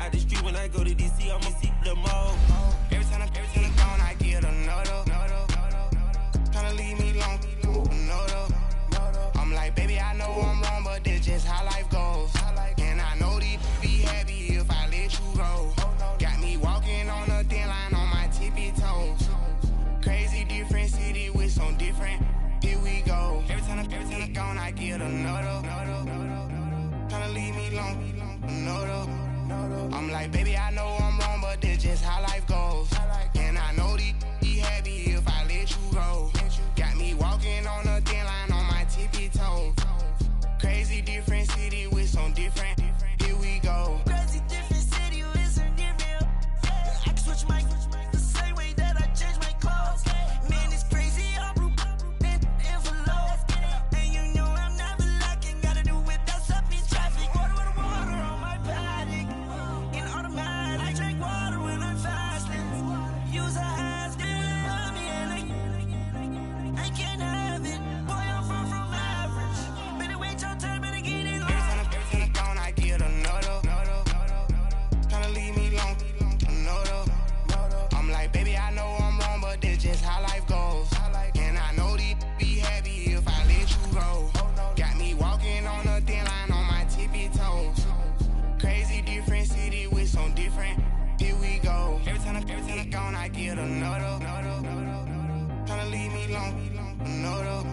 out the street when I go to DC, I'ma see the mall. Every time I'm gone, I get another. Tryna leave me alone, another. I'm like, baby, I know I'm wrong, but that's just how life goes. And I know these be happy if I let you go. Got me walking on a thin line on my tippy toes. Crazy different city with some different. Here we go. Every time I'm gone, I get another. Tryna leave me alone, another. I'm like, baby, I know I'm wrong, but that's just how life goes. And I know these be happy if I let you go. Got me walking on a thin line on my tippy toes. Crazy different city with some different. Here we go. Crazy different city with some different. I can switch my the same way that I change my clothes. Man, it's crazy. I'm in envelope. And you know I'm never lacking. Gotta do without stopping traffic. Water on my paddock. In automatic. I drink water when I'm fasting. Use a has love me and I can't have it. Boy, I'm far from average. Better wait your turn, better get in line. Every time I'm gone, I get another. Tryna leave me alone, another. I'm like, baby, I know I'm wrong, but that's just how life goes. And I know these be happy if I let you go. Got me walking on a thin line on my tippy toes. Crazy different city with some different. Here we go. Every time I'm gone, I get another. Tryna leave me alone, another.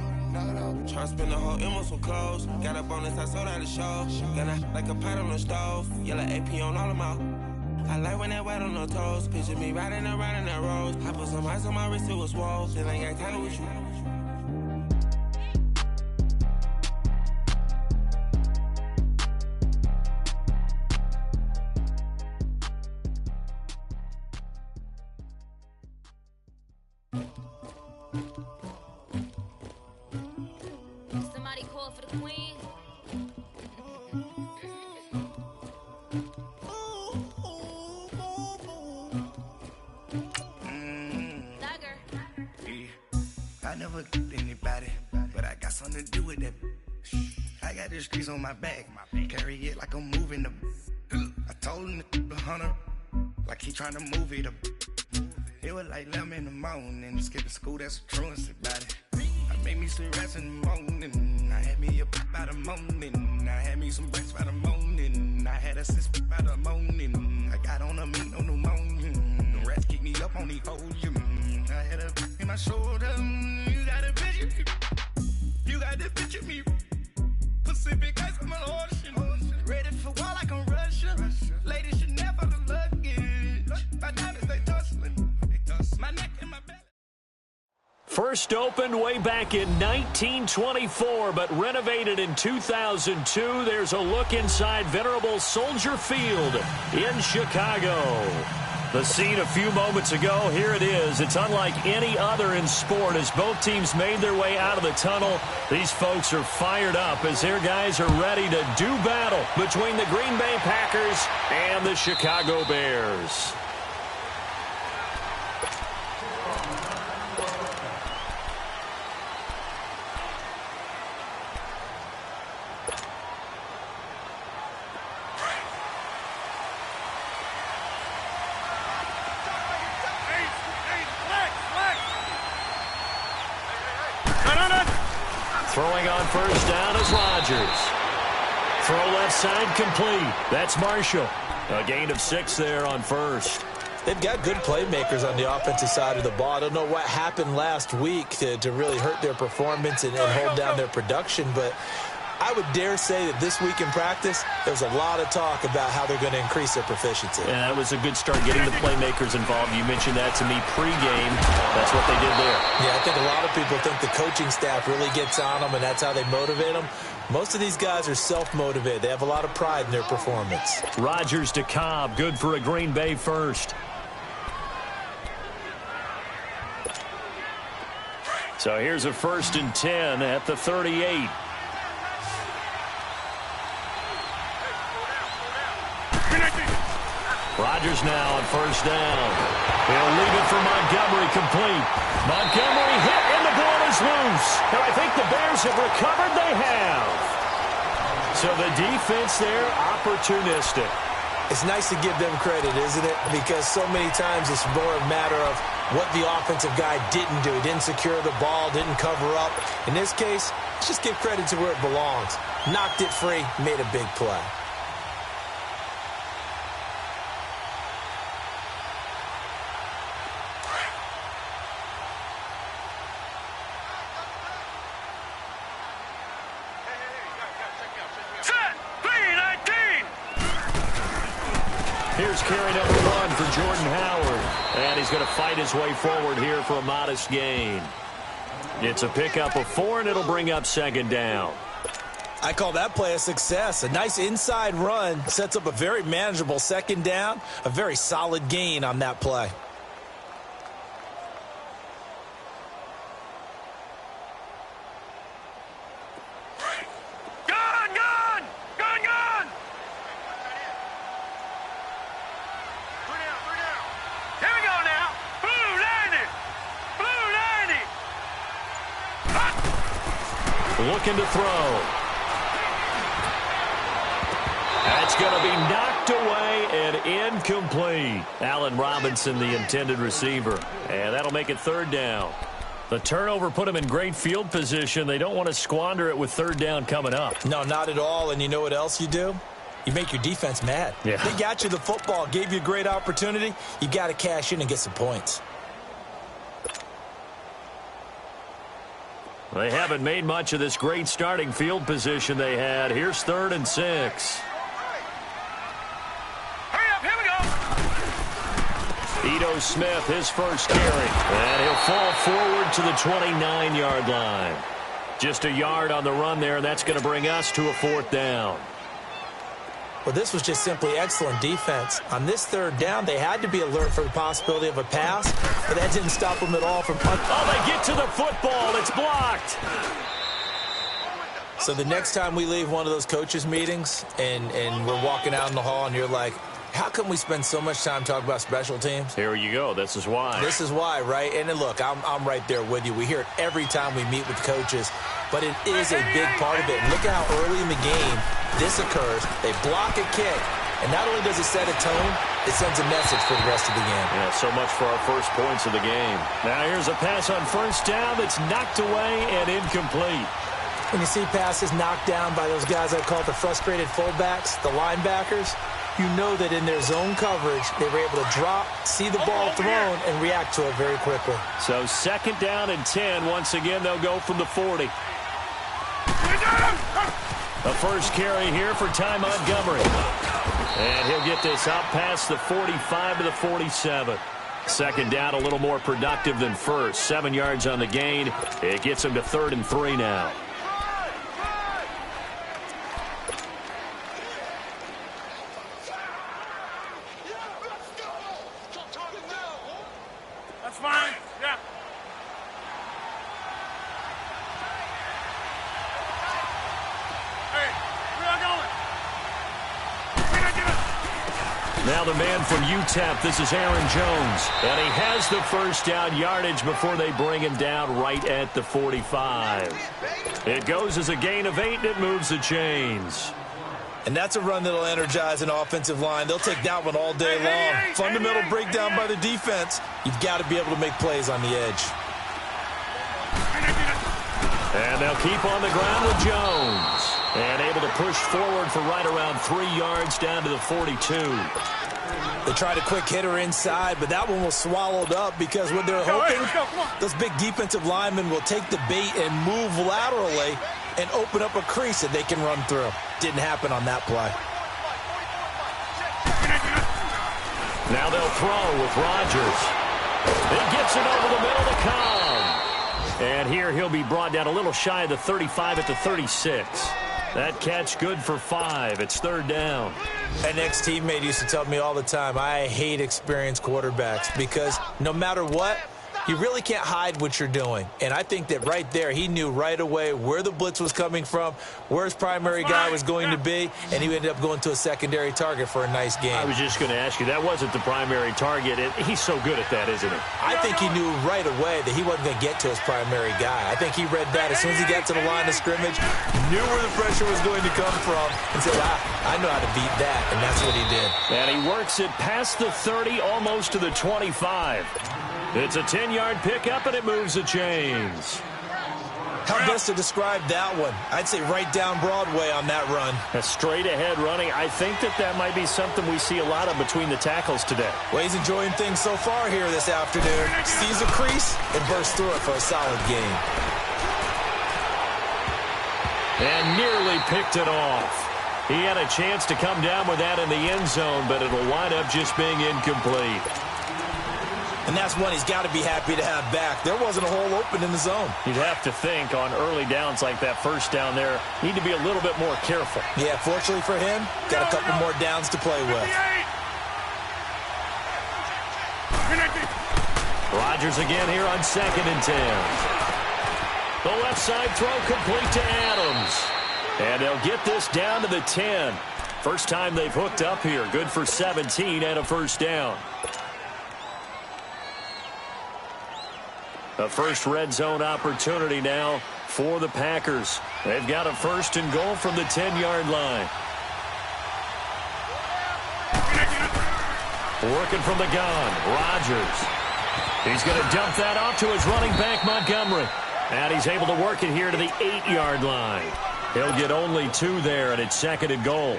Tryna spend the whole M on some clothes. Got a bonus, I sold out the show. Got a, like a pot on the stove. Yellow AP on all of them. I like when that wet on the toes. Picture me riding around in that rose. I put some ice on my wrist, it was swole. Still ain't got time with you. Somebody call for the queen. I never get anybody, but I got something to do with that. I got the streets on my back, carry it like I'm moving the. I told him to 100, like he trying to move it up. It was like 11 in the morning, skipping school, that's a truancy about it. I made me some rest in the morning, I had me a pop by the morning, I had me some breaks by the morning, I had a six by the morning, I got on a meat on the morning, the rest keep me up on the podium, I had a in my shoulder, you got a picture, you got the picture me, Pacific ice on my ocean, ready for war like I'm Russian, ladies should never the luggage, my diamonds they tussling, my neck and my back. First opened way back in 1924, but renovated in 2002. There's a look inside venerable Soldier Field in Chicago. The scene a few moments ago, here it is. It's unlike any other in sport as both teams made their way out of the tunnel. These folks are fired up as their guys are ready to do battle between the Green Bay Packers and the Chicago Bears. Throwing on first down is Rodgers. Throw left side complete. That's Marshall. A gain of 6 there on first. They've got good playmakers on the offensive side of the ball. I don't know what happened last week to really hurt their performance and hold down their production, but I would dare say that this week in practice, there's a lot of talk about how they're going to increase their proficiency. And that was a good start getting the playmakers involved. You mentioned that to me pregame. That's what they did there. Yeah, I think a lot of people think the coaching staff really gets on them, and that's how they motivate them. Most of these guys are self-motivated. They have a lot of pride in their performance. Rodgers to Cobb, good for a Green Bay first. So here's a 1st and 10 at the 38. Rodgers now on first down. He'll leave it for Montgomery complete. Montgomery hit and the ball is loose. And I think the Bears have recovered. They have. So the defense there, opportunistic. It's nice to give them credit, isn't it? Because so many times it's more a matter of what the offensive guy didn't do. Didn't secure the ball, didn't cover up. In this case, let's just give credit to where it belongs. Knocked it free, made a big play. Here's carry number 1 for Jordan Howard. And he's going to fight his way forward here for a modest gain. It's a pickup of 4, and it'll bring up second down. I call that play a success. A nice inside run sets up a very manageable second down. A very solid gain on that play. Looking to throw. That's going to be knocked away and incomplete. Allen Robinson, the intended receiver. And that'll make it third down. The turnover put them in great field position. They don't want to squander it with third down coming up. No, not at all. And you know what else you do? You make your defense mad. Yeah. They got you the football, gave you a great opportunity. You got to cash in and get some points. They haven't made much of this great starting field position they had. Here's 3rd and 6. Hurry up, here we go. Ito Smith, his first carry. And he'll fall forward to the 29-yard line. Just a yard on the run there, and that's going to bring us to a 4th down. Well, this was just simply excellent defense. On this third down, they had to be alert for the possibility of a pass, but that didn't stop them at all from punting. Oh, they get to the football. It's blocked. So the next time we leave one of those coaches' meetings and we're walking out in the hall and you're like, how come we spend so much time talking about special teams? Here you go. This is why. This is why, right? And then look, I'm right there with you. We hear it every time we meet with coaches, but it is a big part of it. And look at how early in the game this occurs. They block a kick, and not only does it set a tone, it sends a message for the rest of the game. Yeah, so much for our first points of the game. Now here's a pass on first down that's knocked away and incomplete. When you see passes knocked down by those guys I call the frustrated fullbacks, the linebackers, you know that in their zone coverage, they were able to drop, see the ball thrown, and react to it very quickly. So 2nd down and 10. Once again, they'll go from the 40. The first carry here for Ty Montgomery. And he'll get this out past the 45 to the 47. Second down, a little more productive than first. 7 yards on the gain. It gets him to 3rd and 3 now. That's fine. Yeah. Hey, where are you going? Now the man from UTEP, this is Aaron Jones. And he has the first down yardage before they bring him down right at the 45. It goes as a gain of 8, and it moves the chains. And that's a run that'll energize an offensive line. They'll take that one all day long. Fundamental breakdown by the defense. You've got to be able to make plays on the edge. And they'll keep on the ground with Jones. And able to push forward for right around 3 yards down to the 42. They tried a quick hitter inside, but that one was swallowed up because what they're hoping, those big defensive linemen will take the bait and move laterally and open up a crease that they can run through. Didn't happen on that play. Now they'll throw with Rodgers. He gets it over the middle to Cobb. And here he'll be brought down a little shy of the 35 at the 36. That catch good for 5. It's 3rd down. An ex-teammate used to tell me all the time, I hate experienced quarterbacks because no matter what, You really can't hide what you're doing. And I think that right there, he knew right away where the blitz was coming from, where his primary guy was going to be, and he ended up going to a secondary target for a nice game. I was just going to ask you, that wasn't the primary target. He's so good at that, isn't he? I think he knew right away that he wasn't going to get to his primary guy. I think he read that as soon as he got to the line of scrimmage, knew where the pressure was going to come from, and said, I know how to beat that, and that's what he did. And he works it past the 30, almost to the 25. It's a 10-yard pickup, and it moves the chains. How best to describe that one? I'd say right down Broadway on that run. A straight-ahead running. I think that might be something we see a lot of between the tackles today. Well, he's enjoying things so far here this afternoon. Sees a crease and bursts through it for a solid gain. And nearly picked it off. He had a chance to come down with that in the end zone, but it'll wind up just being incomplete. And that's one he's got to be happy to have back. There wasn't a hole open in the zone. You'd have to think on early downs like that first down there, need to be a little bit more careful. Yeah, fortunately for him, got a couple more downs to play with. Rodgers again here on 2nd and 10. The left side throw complete to Adams. And they'll get this down to the 10. First time they've hooked up here. Good for 17 and a first down. A first red zone opportunity now for the Packers. They've got a 1st and goal from the 10-yard line. Working from the gun, Rodgers. He's going to dump that off to his running back, Montgomery. And he's able to work it here to the 8-yard line. He'll get only 2 there, and it's 2nd and goal.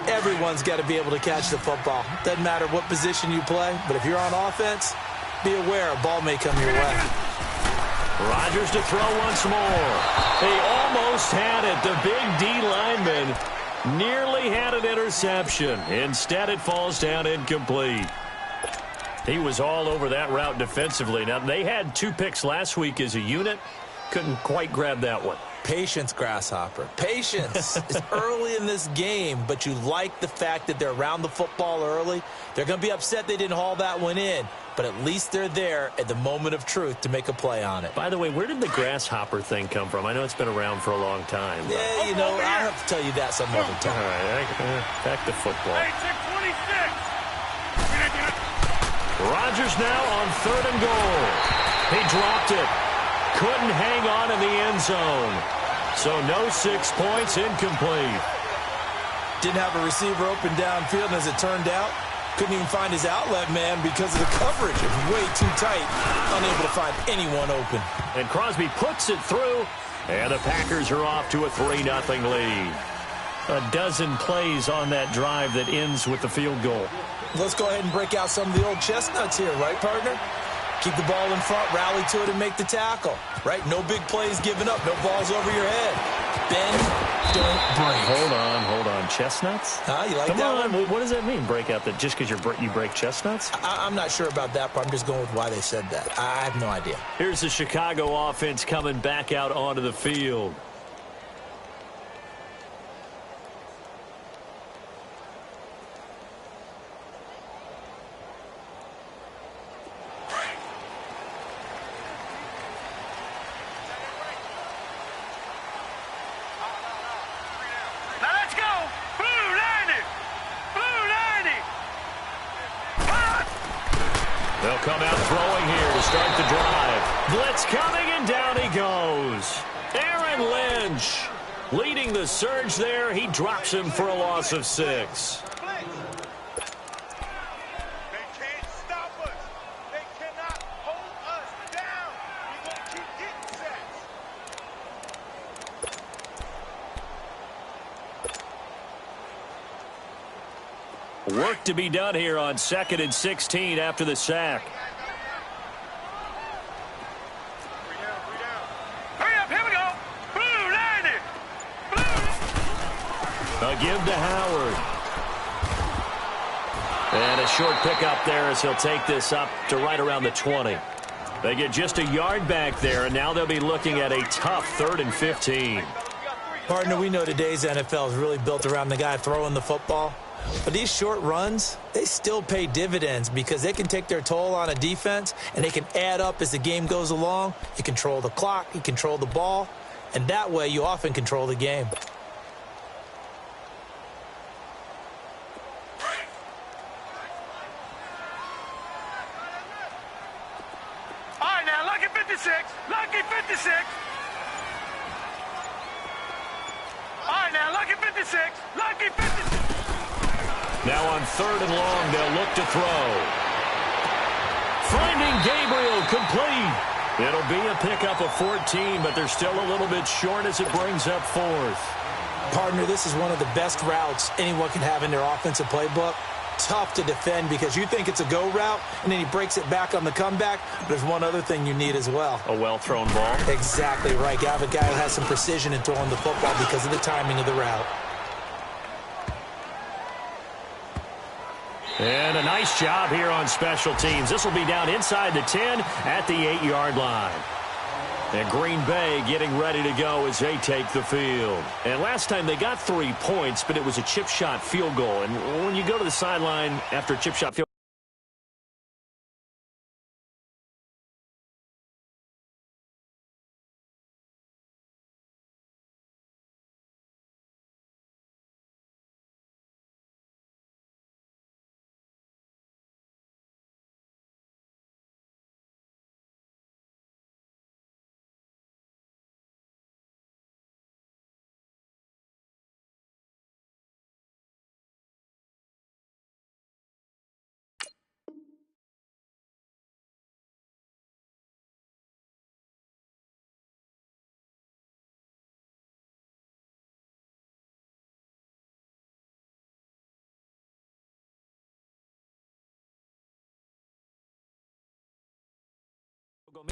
Everyone's got to be able to catch the football. Doesn't matter what position you play, but if you're on offense, be aware a ball may come your way. Rodgers to throw once more. He almost had it. The big D lineman nearly had an interception. Instead, it falls down incomplete. He was all over that route defensively. Now, they had 2 picks last week as a unit. Couldn't quite grab that one. Patience, Grasshopper. Patience. It's early in this game, but you like the fact that they're around the football early. They're going to be upset they didn't haul that one in, but at least they're there at the moment of truth to make a play on it. By the way, where did the grasshopper thing come from? I know it's been around for a long time. Yeah, you know, I'll have to tell you that some other time. All right, back to football. Hey, 626. Rodgers now on 3rd and goal. He dropped it. Couldn't hang on in the end zone. So no 6 points, incomplete. Didn't have a receiver open downfield, and as it turned out, couldn't even find his outlet man because of the coverage. It was way too tight, unable to find anyone open. And Crosby puts it through, and the Packers are off to a 3-0 lead. A dozen plays on that drive that ends with the field goal. Let's go ahead and break out some of the old chestnuts here, right, partner? Keep the ball in front, rally to it, and make the tackle, right? No big plays given up, no balls over your head. Bend, don't break. Hold on. Chestnuts? You like Come that on. one? What does that mean, break out? That just because you break chestnuts? I'm not sure about that, but I'm just going with why they said that. I have no idea. Here's the Chicago offense coming back out onto the field. They'll come out throwing here to start the drive. Blitz coming, and down he goes. Aaron Lynch leading the surge there. He drops him for a loss of 6. They can't stop us. They cannot hold us down. We're going to keep getting sacks. Work to be done here on 2nd and 16 after the sack. Hurry up, here we go. Blue, 90. Blue. A give to Howard. And a short pickup there as he'll take this up to right around the 20. They get just a yard back there, and now they'll be looking at a tough 3rd and 15. Partner, we know today's NFL is really built around the guy throwing the football. But these short runs, they still pay dividends because they can take their toll on a defense and they can add up as the game goes along. You control the clock, you control the ball, and that way you often control the game. All right, now, lucky 56. Lucky 56. All right, now, lucky 56. Lucky 56. Now on 3rd and long, they'll look to throw. Finding Gabriel complete. It'll be a pickup of 14, but they're still a little bit short as it brings up 4th. Partner, this is one of the best routes anyone can have in their offensive playbook. Tough to defend because you think it's a go route, and then he breaks it back on the comeback. There's one other thing you need as well. A well-thrown ball. Exactly right. You have a guy who has some precision in throwing the football because of the timing of the route. And a nice job here on special teams. This will be down inside the 10 at the 8-yard line. And Green Bay getting ready to go as they take the field. And last time they got 3 points, but it was a chip shot field goal. And when you go to the sideline after a chip shot field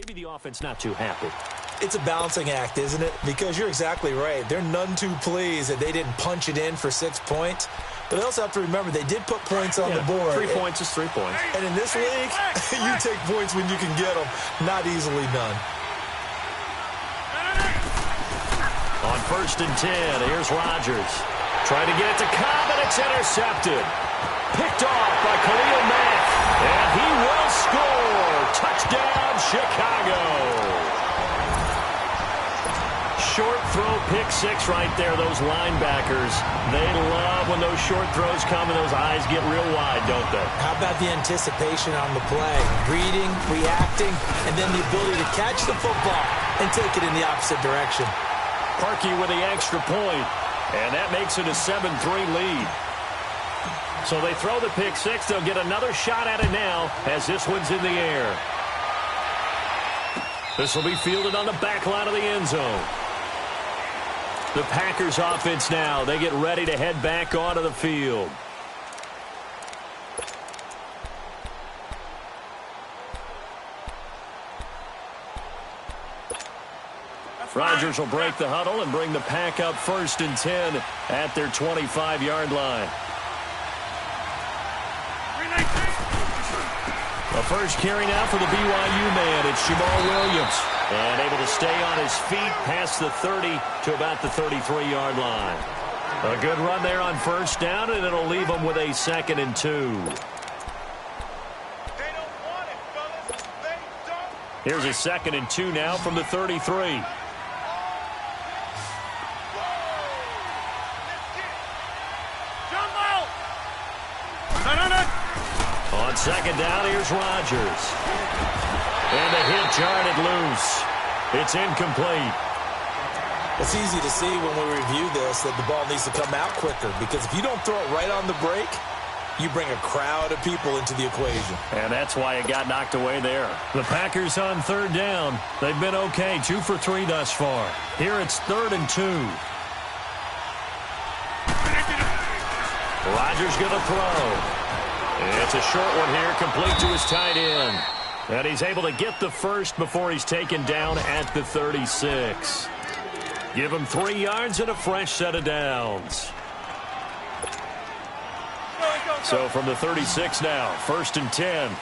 maybe the offense not too happy. It's a balancing act, isn't it? Because you're exactly right. They're none too pleased that they didn't punch it in for 6 points. But they also have to remember they did put points on the board. 3 points is 3 points. And in this league, you take points when you can get them. Not easily done. On 1st and 10, here's Rodgers. Trying to get it to Cobb, and it's intercepted. Picked off by Khalil Mack. And he will score. Touchdown, Chicago. Short throw, pick 6 right there. Those linebackers, they love when those short throws come and those eyes get real wide, don't they? How about the anticipation on the play? Reading, reacting, and then the ability to catch the football and take it in the opposite direction. Parkey with the extra point, and that makes it a 7-3 lead. So they throw the pick 6. They'll get another shot at it now as this one's in the air. This will be fielded on the back line of the end zone. The Packers offense now. They get ready to head back onto the field. Rodgers will break the huddle and bring the Pack up 1st and 10 at their 25-yard line. The first carry now for the BYU man. It's Jamal Williams. And able to stay on his feet past the 30 to about the 33-yard line. A good run there on 1st down, and it'll leave them with a 2nd and 2. They don't want it, fellas. They don't. Here's a 2nd and 2 now from the 33. On 2nd down, here's Rodgers. And the hit jarred it loose. It's incomplete. It's easy to see when we review this that the ball needs to come out quicker because if you don't throw it right on the break, you bring a crowd of people into the equation. And that's why it got knocked away there. The Packers on 3rd down. They've been okay, 2 for 3 thus far. Here it's 3rd and 2. Rodgers going to throw. It's a short one here, complete to his tight end. And he's able to get the first before he's taken down at the 36. Give him 3 yards and a fresh set of downs. So from the 36 now, 1st and 10.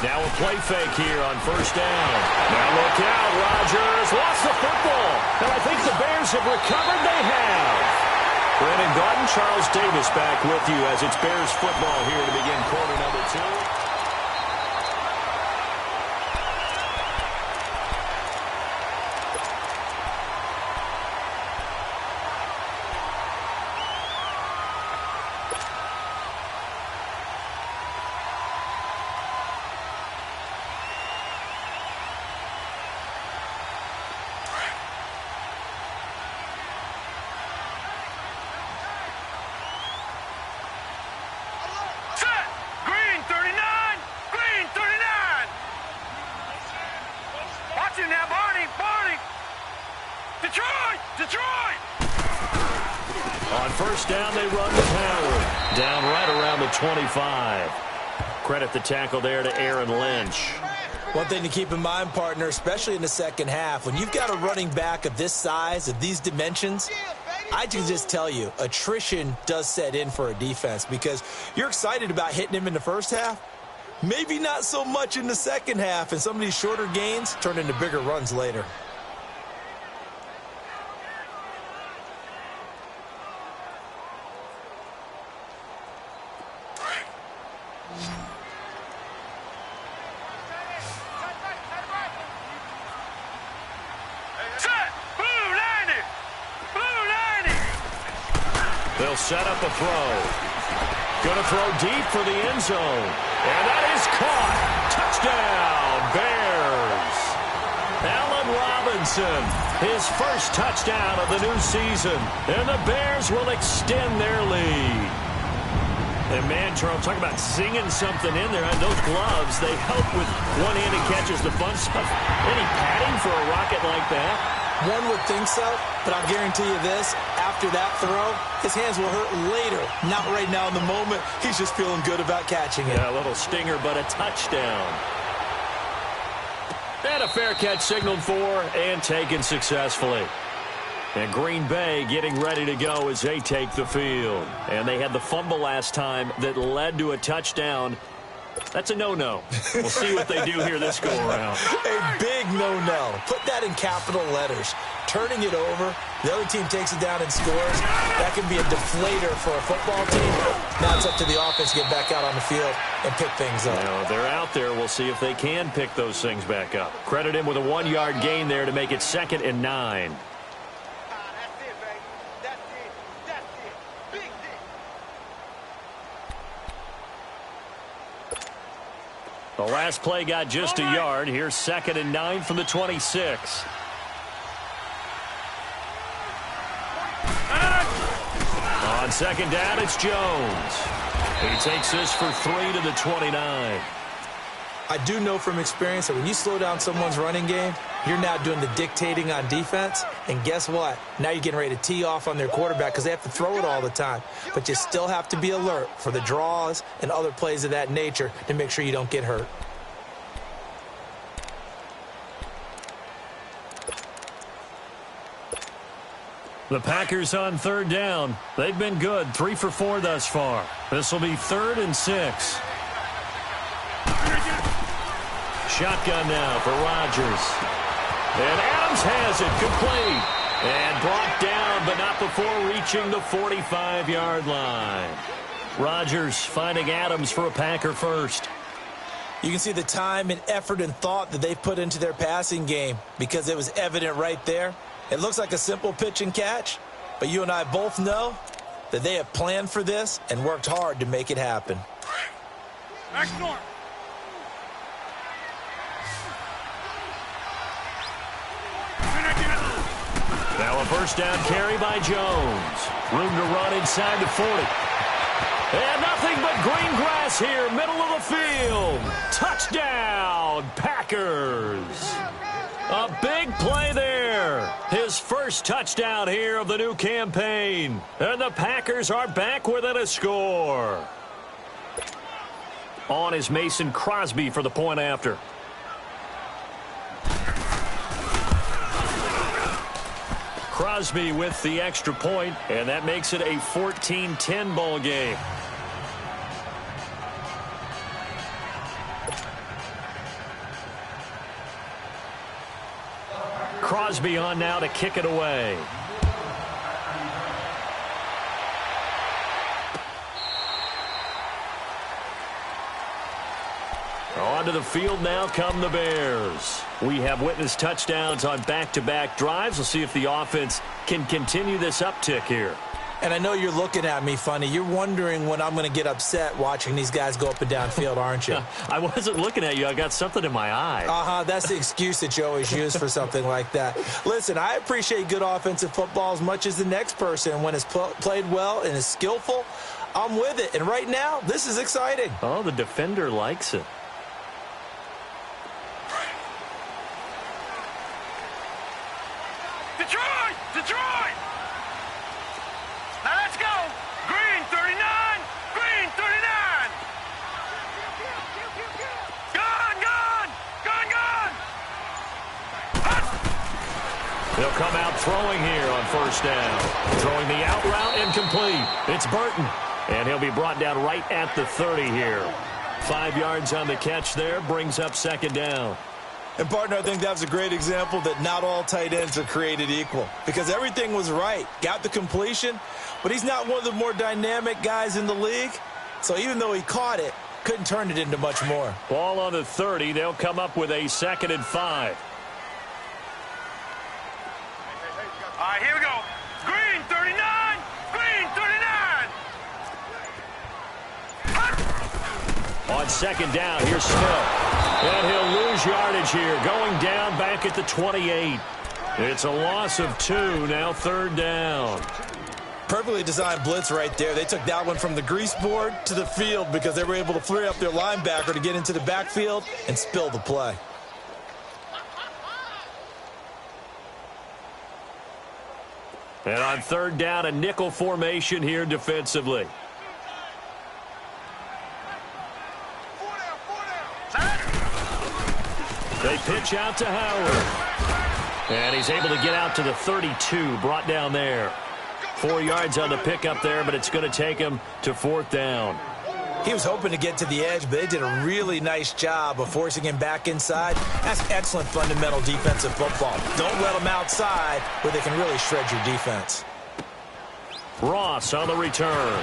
Now a play fake here on first down. Now look out, Rodgers lost the football. And I think the Bears have recovered. They have. Brandon Gaudin, Charles Davis back with you as it's Bears football here to begin quarter number 2. On first down, they run the power. Down right around the 25. Credit the tackle there to Aaron Lynch. One thing to keep in mind, partner, especially in the second half, when you've got a running back of this size, of these dimensions, I can just tell you, attrition does set in for a defense because you're excited about hitting him in the first half. Maybe not so much in the second half, and some of these shorter gains turn into bigger runs later. They'll set up a throw. Going to throw deep for the end zone. And that is caught. Touchdown, Bears. Allen Robinson, his first touchdown of the new season. And the Bears will extend their lead. And man, Charles, talk about singing something in there. And those gloves, they help with one-handed catches, the fun stuff. Any padding for a rocket like that? One would think so, but I'll guarantee you this, after that throw, his hands will hurt later. Not right now in the moment. He's just feeling good about catching it. Yeah, a little stinger, but a touchdown. And a fair catch signaled for and taken successfully. And Green Bay getting ready to go as they take the field. And they had the fumble last time that led to a touchdown. That's a no-no. We'll see what they do here this go-around. A big no-no. Put that in capital letters. Turning it over, the other team takes it down and scores. That can be a deflator for a football team. Now it's up to the offense to get back out on the field and pick things up. Now, they're out there. We'll see if they can pick those things back up. Credit him with a 1-yard gain there to make it 2nd and 9. The last play got just a yard. Here's 2nd and 9 from the 26. On 2nd down, it's Jones. He takes this for 3 to the 29. I do know from experience that when you slow down someone's running game, you're now doing the dictating on defense. And guess what? Now you're getting ready to tee off on their quarterback because they have to throw it all the time. But you still have to be alert for the draws and other plays of that nature to make sure you don't get hurt. The Packers on 3rd down. They've been good, 3 for 4 thus far. This will be 3rd and 6. Shotgun now for Rodgers. And Adams has it, complete. And brought down, but not before reaching the 45-yard line. Rodgers finding Adams for a Packer first. You can see the time and effort and thought that they've put into their passing game because it was evident right there. It looks like a simple pitch and catch, but you and I both know that they have planned for this and worked hard to make it happen. Now a first down carry by Jones. Room to run inside the 40. And nothing but green grass here, middle of the field. Touchdown, Packers. A big play there. His first touchdown here of the new campaign. And the Packers are back within a score. On is Mason Crosby for the point after. Crosby with the extra point, and that makes it a 14-10 ball game. Dansby on now to kick it away. Onto the field now come the Bears. We have witnessed touchdowns on back-to-back drives. We'll see if the offense can continue this uptick here. And I know you're looking at me funny. You're wondering when I'm going to get upset watching these guys go up and down field, aren't you? I wasn't looking at you. I got something in my eye. That's the excuse that you always use for something like that. Listen, I appreciate good offensive football as much as the next person. When it's played well and is skillful, I'm with it. And right now, this is exciting. Oh, the defender likes it. Detroit! Detroit! Now let's go! Green 39! Green 39! Gone! Gone! Gone! Gone! They'll come out throwing here on first down. Throwing the out route incomplete. It's Burton. And he'll be brought down right at the 30 here. 5 yards on the catch there. Brings up second down. And, partner, I think that was a great example that not all tight ends are created equal. Because everything was right. Got the completion, but he's not one of the more dynamic guys in the league. So even though he caught it, couldn't turn it into much more. Ball on the 30. They'll come up with a 2nd and 5. All right, here we go. Green 39! Green 39! On second down, here's Smith. And he'll lose yardage here. Going down back at the 28. It's a loss of 2. Now 3rd down. Perfectly designed blitz right there. They took that one from the grease board to the field because they were able to free up their linebacker to get into the backfield and spill the play. And on 3rd down, a nickel formation here defensively. They pitch out to Howard. And he's able to get out to the 32, brought down there. 4 yards on the pickup there, but it's going to take him to 4th down. He was hoping to get to the edge, but they did a really nice job of forcing him back inside. That's excellent fundamental defensive football. Don't let them outside where they can really shred your defense. Ross on the return.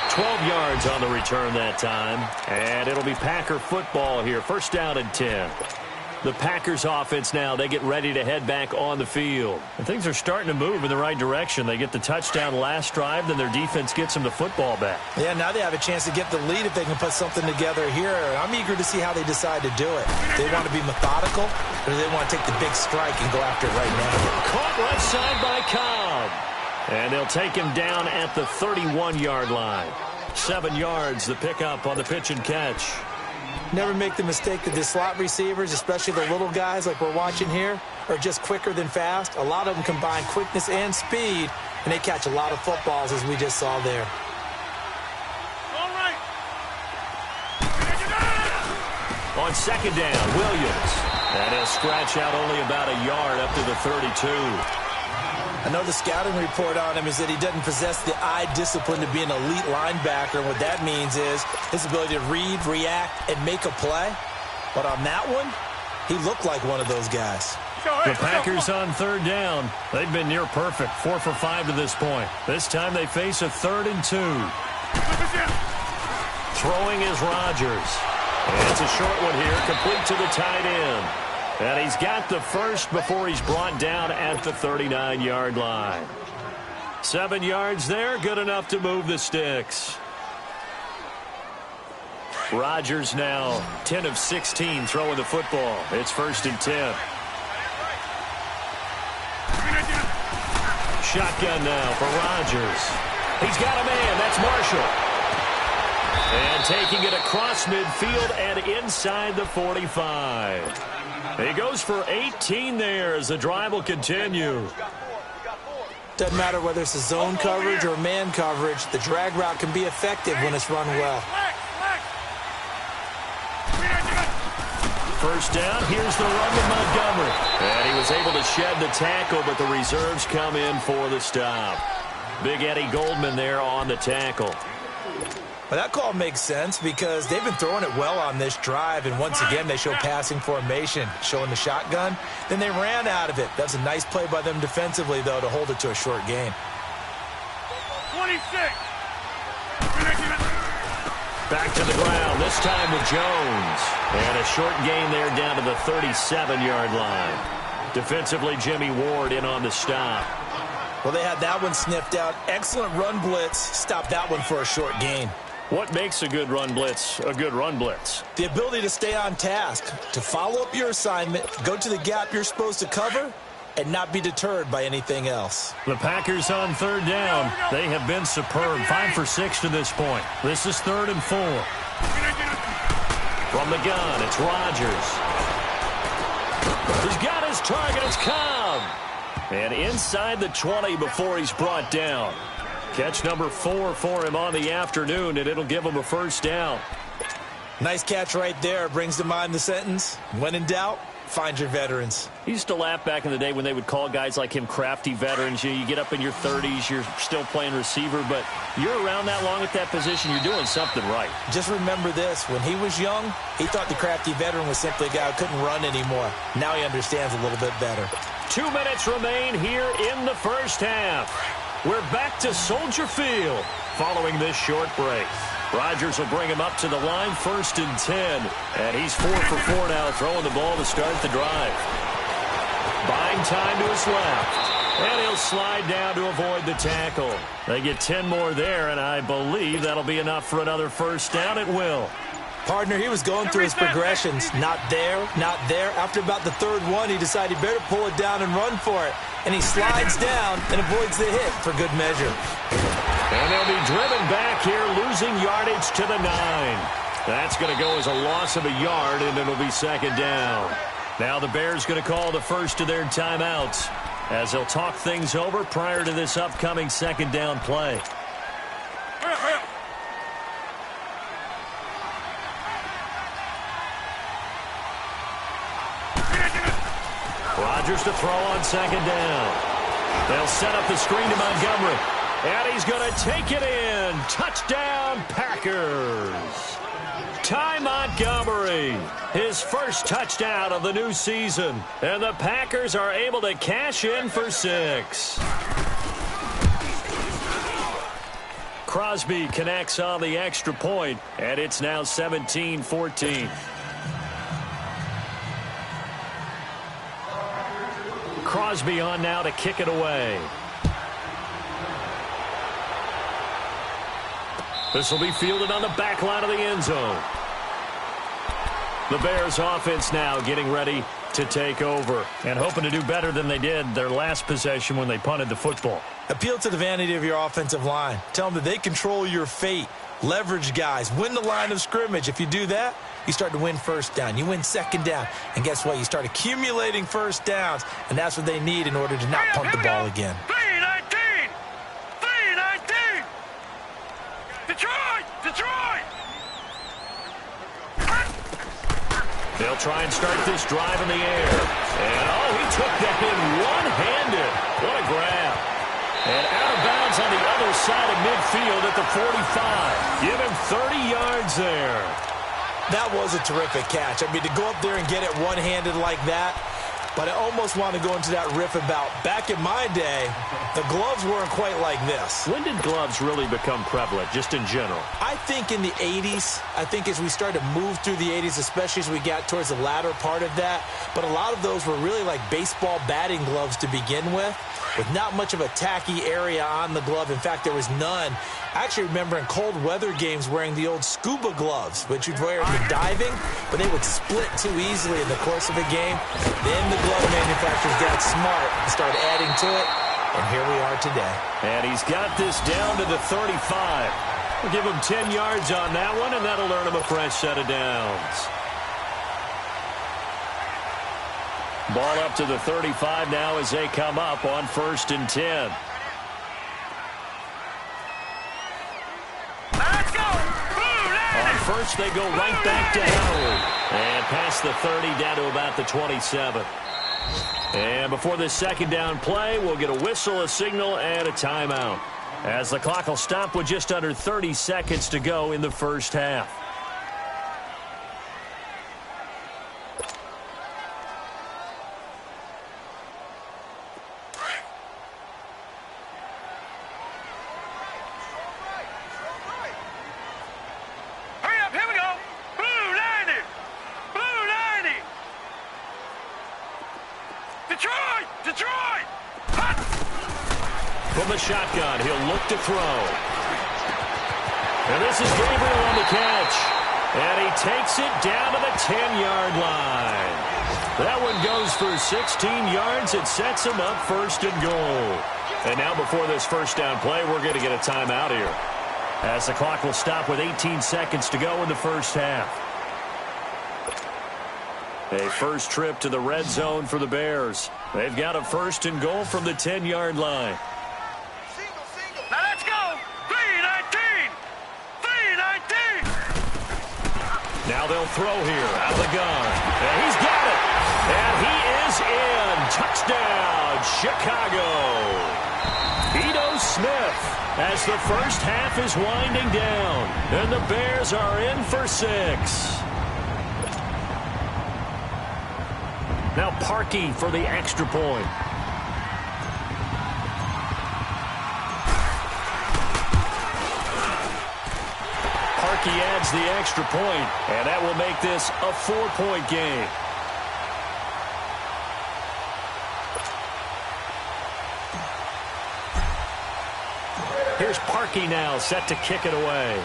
12 yards on the return that time. And it'll be Packer football here. 1st down and 10. The Packers offense now, they get ready to head back on the field. And things are starting to move in the right direction. They get the touchdown last drive, then their defense gets them the football back. Yeah, now they have a chance to get the lead if they can put something together here. I'm eager to see how they decide to do it. They want to be methodical, or do they want to take the big strike and go after it right now? Caught left side by Cobb. And they'll take him down at the 31-yard line. 7 yards, the pickup on the pitch and catch. Never make the mistake that the slot receivers, especially the little guys like we're watching here, are just quicker than fast. A lot of them combine quickness and speed, and they catch a lot of footballs, as we just saw there. All right. On 2nd down, Williams. And he'll scratch out only about a yard up to the 32. I know the scouting report on him is that he doesn't possess the eye discipline to be an elite linebacker. And what that means is his ability to read, react, and make a play. But on that one, he looked like one of those guys. The Packers on 3rd down. They've been near perfect, 4 for 5 to this point. This time they face a 3rd and 2. Throwing is Rodgers. And it's a short one here, complete to the tight end. And he's got the first before he's brought down at the 39-yard line. 7 yards there, good enough to move the sticks. Rodgers now 10 of 16 throwing the football. It's 1st and 10. Shotgun now for Rodgers. He's got a man. That's Marshall. And taking it across midfield and inside the 45. He goes for 18 there as the drive will continue. Doesn't matter whether it's a zone coverage or man coverage, the drag route can be effective when it's run well. 1st down, here's the run to Montgomery. And he was able to shed the tackle, but the reserves come in for the stop. Big Eddie Goldman there on the tackle. Well, that call makes sense because they've been throwing it well on this drive, and once again they show passing formation, showing the shotgun. Then they ran out of it. That's a nice play by them defensively, though, to hold it to a short gain. 26. Back to the ground, this time with Jones. And a short gain there down to the 37-yard line. Defensively, Jimmy Ward in on the stop. Well, they had that one sniffed out. Excellent run blitz. Stopped that one for a short gain. What makes a good run blitz a good run blitz? The ability to stay on task, to follow up your assignment, go to the gap you're supposed to cover, and not be deterred by anything else. The Packers on third down. They have been superb. 5 for 6 to this point. This is 3rd and 4. From the gun, it's Rodgers. He's got his target. It's Cobb. And inside the 20 before he's brought down. Catch number 4 for him on the afternoon, and it'll give him a first down. Nice catch right there. Brings to mind the sentence, when in doubt, find your veterans. He used to laugh back in the day when they would call guys like him crafty veterans. You get up in your 30s, you're still playing receiver, but you're around that long at that position, you're doing something right. Just remember this. When he was young, he thought the crafty veteran was simply a guy who couldn't run anymore. Now he understands a little bit better. 2 minutes remain here in the first half. We're back to Soldier Field following this short break. Rodgers will bring him up to the line, 1st and 10. And he's 4 for 4 now, throwing the ball to start the drive. Buying time to his left. And he'll slide down to avoid the tackle. They get 10 more there, and I believe that'll be enough for another first down. It will. Partner, he was going through his progressions. Not there, not there. After about the 3rd one, he decided he better pull it down and run for it. And he slides down and avoids the hit for good measure. And they'll be driven back here, losing yardage to the 9. That's going to go as a loss of a yard, and it'll be 2nd down. Now the Bears going to call the first of their timeouts as they'll talk things over prior to this upcoming 2nd down play. Rodgers to throw on 2nd down. They'll set up the screen to Montgomery. And he's going to take it in. Touchdown, Packers. Ty Montgomery, his first touchdown of the new season. And the Packers are able to cash in for 6. Crosby connects on the extra point, and it's now 17-14. Crosby on now to kick it away. This will be fielded on the back line of the end zone. The Bears offense now getting ready to take over and hoping to do better than they did their last possession when they punted the football. Appeal to the vanity of your offensive line. Tell them that they control your fate. Leverage guys. Win the line of scrimmage. If you do that, you start to win first down. You win 2nd down. And guess what? You start accumulating first downs. And that's what they need in order to not punt the ball again. 3-19! 3-19! Detroit! Detroit! They'll try and start this drive in the air. And, oh, he took that in one-handed. What a grab. And out of bounds on the other side of midfield at the 45. Give him 30 yards there. That was a terrific catch. I mean, to go up there and get it one-handed like that, but I almost want to go into that riff about back in my day, the gloves weren't quite like this. When did gloves really become prevalent, just in general? I think in the 80s. I think as we started to move through the 80s, especially as we got towards the latter part of that. But a lot of those were really like baseball batting gloves to begin with not much of a tacky area on the glove. In fact, there was none. I actually remember in cold weather games wearing the old scuba gloves, which you'd wear in diving, but they would split too easily in the course of a game. Then the glove manufacturers got smart and started adding to it, and here we are today. And he's got this down to the 35. We'll give him 10 yards on that one, and that'll earn him a fresh set of downs. Ball up to the 35 now as they come up on 1st and 10. Let's go! On first, they go right back to Howard. And past the 30 down to about the 27. And before this 2nd down play, we'll get a whistle, a signal, and a timeout. as the clock will stop with just under 30 seconds to go in the first half. From the shotgun, he'll look to throw. And this is Gabriel on the catch. And he takes it down to the 10-yard line. That one goes for 16 yards. It sets him up first and goal. And now before this first down play, we're going to get a timeout here, as the clock will stop with 18 seconds to go in the first half. A first trip to the red zone for the Bears. They've got a first and goal from the 10-yard line. Now let's go! 3-19! 3-19! Now they'll throw here out of the gun. And he's got it. And he is in. Touchdown, Chicago. Ito Smith, as the first half is winding down. And the Bears are in for 6. Now Parkey for the extra point. Parkey adds the extra point, and that will make this a 4-point game. Here's Parkey now, set to kick it away.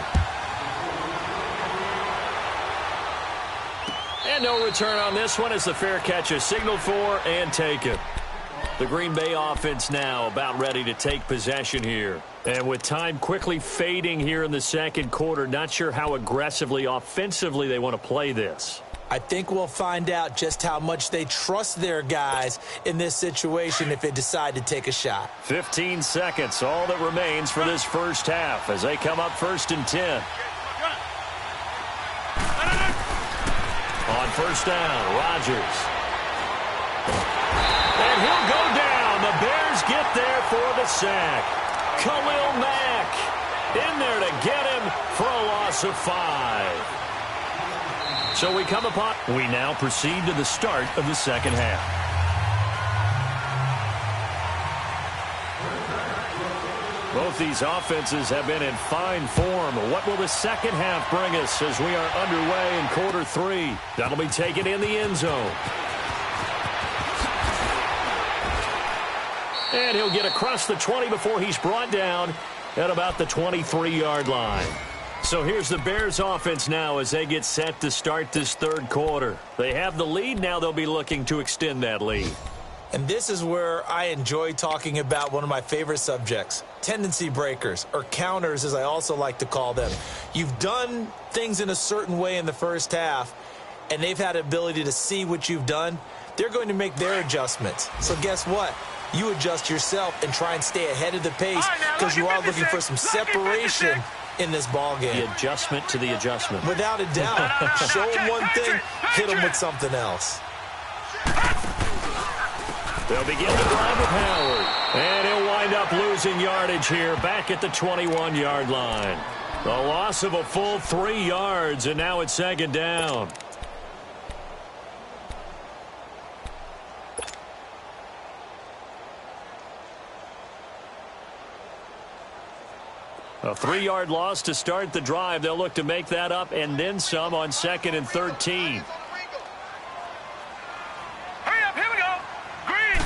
And no return on this one as the fair catch is signaled for and taken. The Green Bay offense now about ready to take possession here. And with time quickly fading here in the second quarter, not sure how aggressively, offensively they want to play this. I think we'll find out just how much they trust their guys in this situation if they decide to take a shot. 15 seconds, all that remains for this first half as they come up first and 10. On first down, Rodgers. And he'll go down. The Bears get there for the sack. Khalil Mack in there to get him for a loss of 5. So we now proceed to the start of the second half. Both these offenses have been in fine form. What will the second half bring us as we are underway in quarter 3? That'll be taken in the end zone. And he'll get across the 20 before he's brought down at about the 23-yard line. So here's the Bears offense now as they get set to start this third quarter. They have the lead. Now they'll be looking to extend that lead. And this is where I enjoy talking about one of my favorite subjects, tendency breakers, or counters as I also like to call them. You've done things in a certain way in the first half, and they've had the ability to see what you've done. They're going to make their adjustments. So guess what? You adjust yourself and try and stay ahead of the pace because you are looking for some separation in this ball game. The adjustment to the adjustment. Without a doubt. Show them one thing, hit them with something else. They'll begin the drive with Howard. And he'll wind up losing yardage here back at the 21-yard line. The loss of a full 3 yards, and now it's second down. A 3-yard loss to start the drive. They'll look to make that up and then some on 2nd and 13. Hurry up, here we go. Green.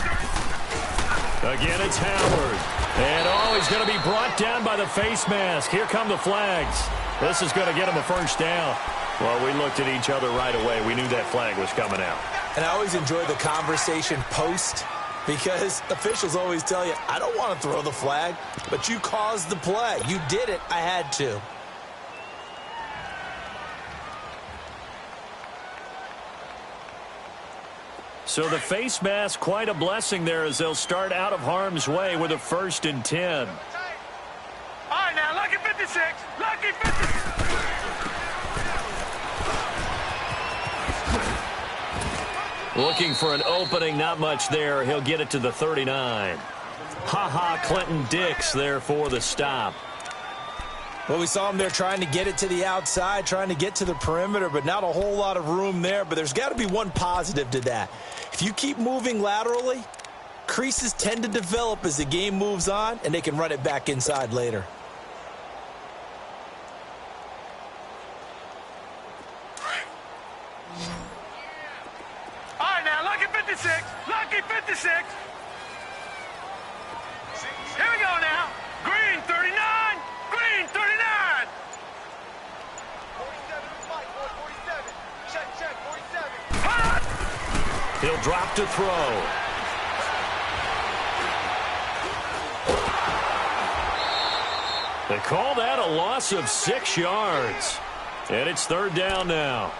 Again, it's Howard. And he's going to be brought down by the face mask. Here come the flags. This is going to get him a first down. Well, we looked at each other right away. We knew that flag was coming out. And I always enjoy the conversation post, because officials always tell you, I don't want to throw the flag, but you caused the play. You did it. I had to. So the face mask, quite a blessing there as they'll start out of harm's way with a 1st and 10. All right, now, lucky 56. Lucky 56. Looking for an opening, not much there. He'll get it to the 39. Clinton Dix there for the stop. Well, we saw him there trying to get it to the outside, trying to get to the perimeter, but not a whole lot of room there. But there's got to be one positive to that. If you keep moving laterally, creases tend to develop as the game moves on, and they can run it back inside later. All right, now, lucky 56. Lucky 56. Here we go now. Green 39. Green 39. 47 fight, boy, 47. Check, 47. He'll drop to throw. They call that a loss of 6 yards. And it's third down now.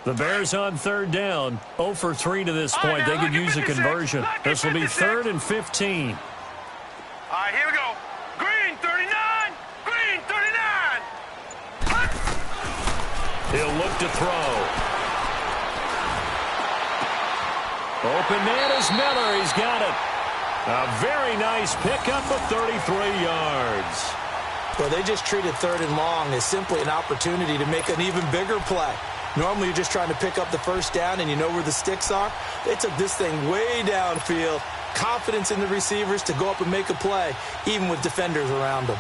The Bears on third down, 0 for 3 to this point. They could use a conversion. This will be 3rd and 15. All right, here we go. Green 39. Green 39. He'll look to throw. Open man is Miller. He's got it. A very nice pickup of 33 yards. Well, they just treated 3rd and long as simply an opportunity to make an even bigger play. Normally, you're just trying to pick up the first down and you know where the sticks are. They took this thing way downfield. Confidence in the receivers to go up and make a play, even with defenders around them.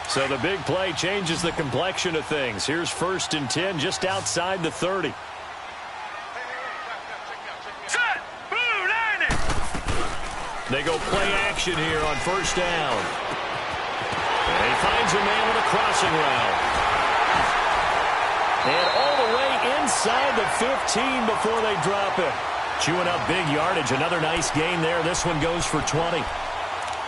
So the big play changes the complexion of things. Here's 1st and 10 just outside the 30. Set. Blue 90. They go play action here on 1st down. And he finds a man with a crossing route. And all the way inside the 15 before they drop it. Chewing up big yardage. Another nice gain there. This one goes for 20.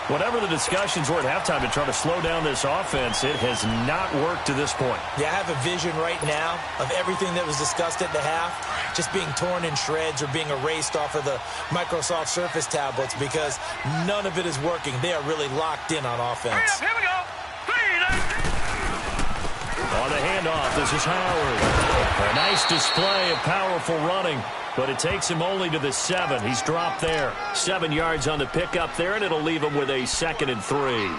Whatever the discussions were at halftime to try to slow down this offense, it has not worked to this point. Yeah, I have a vision right now of everything that was discussed at the half just being torn in shreds or being erased off of the Microsoft Surface tablets because none of it is working. They are really locked in on offense. Here we go. On the handoff, this is Howard. A nice display of powerful running, but it takes him only to the 7. He's dropped there. 7 yards on the pickup there, and it'll leave him with a 2nd and 3.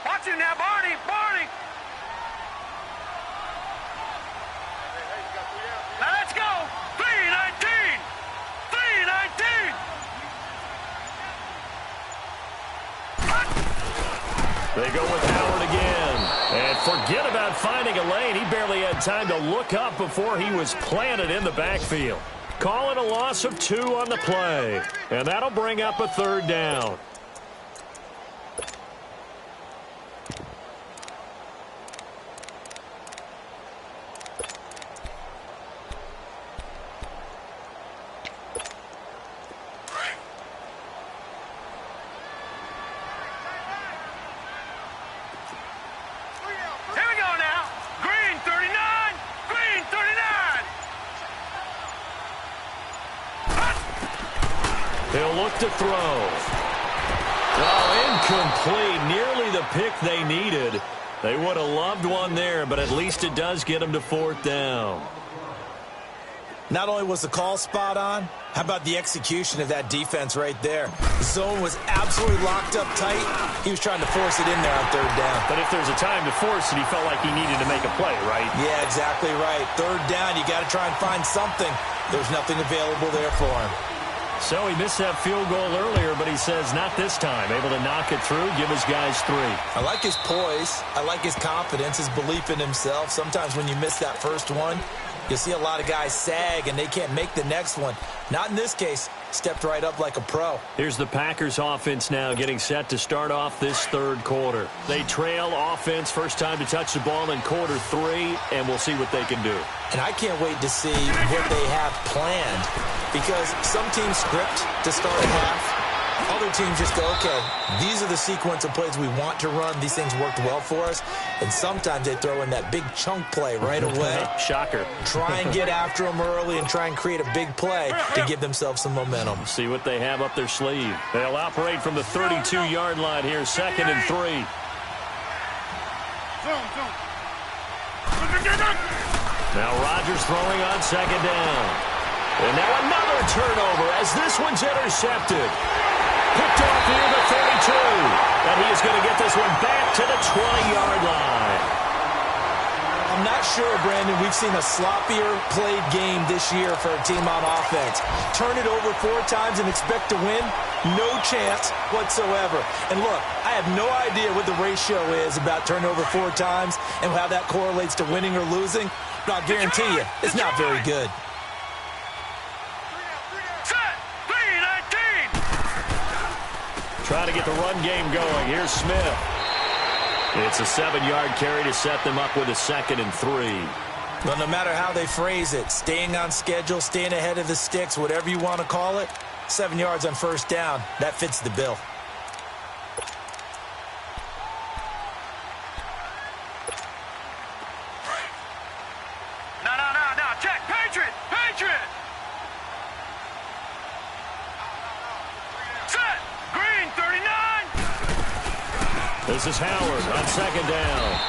Watch him now, Barney. Barney. Now let's go. 319. 319. They go with Howard again. And forget about finding a lane. He barely had time to look up before he was planted in the backfield. Call it a loss of 2 on the play. And that'll bring up a 3rd down. He'll look to throw. Oh, incomplete. Nearly the pick they needed. They would have loved one there, but at least it does get them to 4th down. Not only was the call spot on, how about the execution of that defense right there? The zone was absolutely locked up tight. He was trying to force it in there on 3rd down. But if there's a time to force it, he felt like he needed to make a play, right? Yeah, exactly right. 3rd down, you got to try and find something. There's nothing available there for him. So he missed that field goal earlier, but he says not this time. Able to knock it through, give his guys 3. I like his poise. I like his confidence, his belief in himself. Sometimes when you miss that first one, you see a lot of guys sag and they can't make the next one. Not in this case. stepped right up like a pro. Here's the Packers offense now getting set to start off this third quarter. They trail offense, first time to touch the ball in quarter 3, and we'll see what they can do. And I can't wait to see what they have planned, because some teams script to start a half. Other teams just go, okay, these are the sequence of plays we want to run. These things worked well for us. And sometimes they throw in that big chunk play right away. Shocker. Try and get after them early and try and create a big play to give themselves some momentum. See what they have up their sleeve. They'll operate from the 32-yard line here, 2nd and 3. Now Rodgers throwing on 2nd down. And now another turnover as this one's intercepted. Picked off near the 32. And he is going to get this one back to the 20-yard line. I'm not sure, Brandon, we've seen a sloppier played game this year for a team on offense. Turn it over 4 times and expect to win? No chance whatsoever. And look, I have no idea what the ratio is about turnover 4 times and how that correlates to winning or losing, but I'll guarantee you it's not very good. Trying to get the run game going. Here's Smith. It's a 7-yard carry to set them up with a 2nd and 3. Well, no matter how they phrase it, staying on schedule, staying ahead of the sticks, whatever you want to call it, 7 yards on first down, that fits the bill. No, check, Patriot! Set, Green, 39! This is Howard on 2nd down.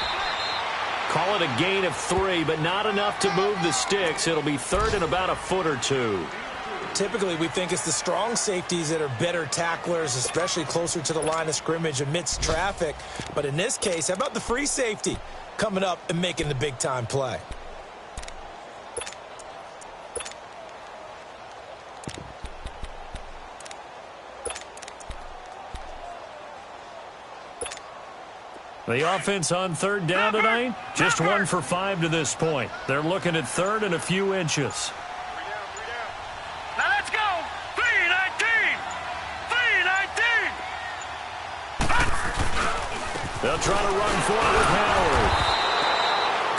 Call it a gain of 3, but not enough to move the sticks. It'll be 3rd and about a foot or 2. Typically, we think it's the strong safeties that are better tacklers, especially closer to the line of scrimmage amidst traffic. But in this case, how about the free safety coming up and making the big-time play? The offense on 3rd down tonight, just 1 for 5 to this point. They're looking at 3rd and a few inches. Now let's go! 3-19! They'll try to run for it with Howard.